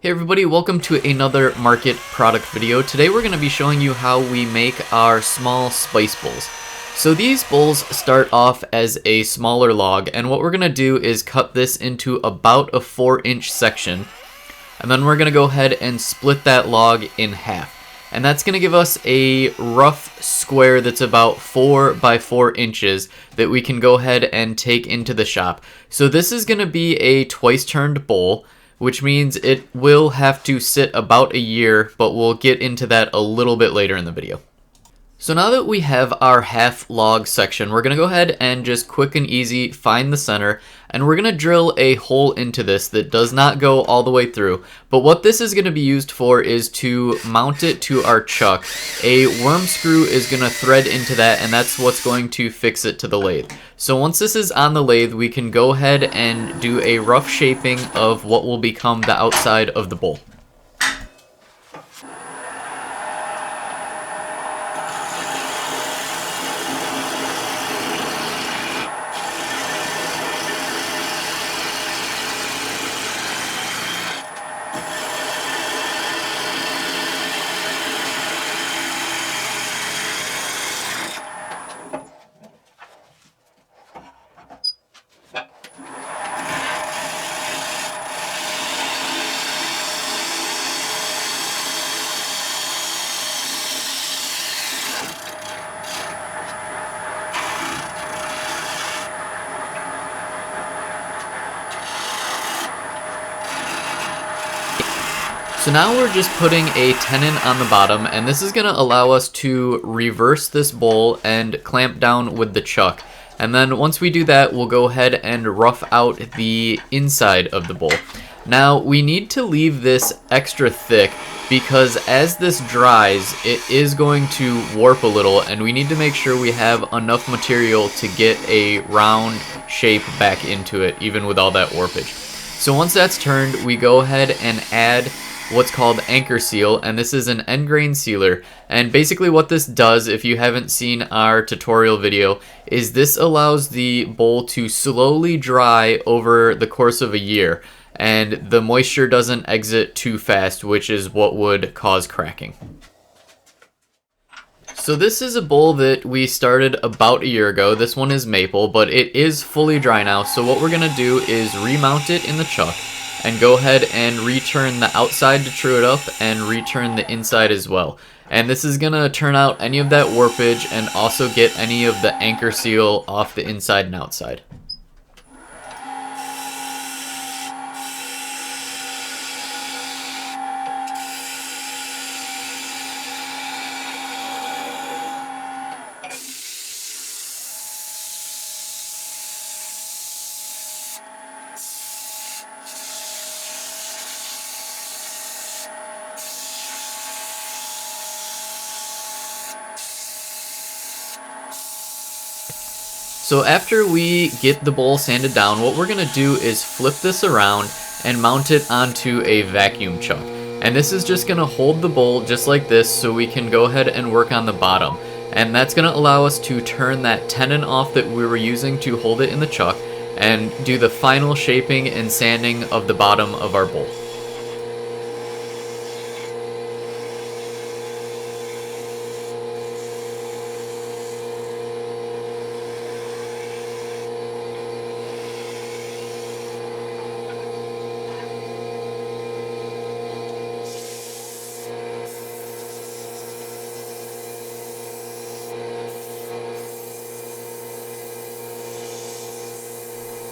Hey everybody, welcome to another market product video. Today we're going to be showing you how we make our small spice bowls. So these bowls start off as a smaller log, and what we're going to do is cut this into about a 4-inch section, and then we're going to go ahead and split that log in half. And that's going to give us a rough square that's about 4 by 4 inches that we can go ahead and take into the shop. So this is going to be a twice turned bowl, which means it will have to sit about a year, but we'll get into that a little bit later in the video. So now that we have our half log section, we're going to go ahead and just quick and easy find the center, and we're going to drill a hole into this that does not go all the way through. But what this is going to be used for is to mount it to our chuck. A worm screw is going to thread into that, and that's what's going to fix it to the lathe. So once this is on the lathe, we can go ahead and do a rough shaping of what will become the outside of the bowl. So now we're just putting a tenon on the bottom, and this is going to allow us to reverse this bowl and clamp down with the chuck. And then once we do that, we'll go ahead and rough out the inside of the bowl. Now we need to leave this extra thick because as this dries, it is going to warp a little, and we need to make sure we have enough material to get a round shape back into it, even with all that warpage. So once that's turned, we go ahead and add what's called anchor seal, and this is an end grain sealer. And basically what this does, if you haven't seen our tutorial video, is this allows the bowl to slowly dry over the course of a year, and the moisture doesn't exit too fast, which is what would cause cracking. So this is a bowl that we started about a year ago. This one is maple, but it is fully dry now. So what we're gonna do is remount it in the chuck and go ahead and return the outside to true it up and return the inside as well. And this is gonna turn out any of that warpage and also get any of the anchor seal off the inside and outside. So after we get the bowl sanded down, what we're going to do is flip this around and mount it onto a vacuum chuck. And this is just going to hold the bowl just like this so we can go ahead and work on the bottom. And that's going to allow us to turn that tenon off that we were using to hold it in the chuck and do the final shaping and sanding of the bottom of our bowl.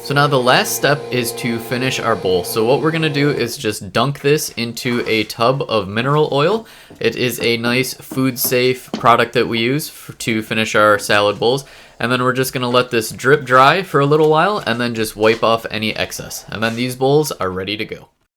So now the last step is to finish our bowl. So what we're going to do is just dunk this into a tub of mineral oil. It is a nice food safe product that we use to finish our salad bowls. And then we're just going to let this drip dry for a little while and then just wipe off any excess. And then these bowls are ready to go.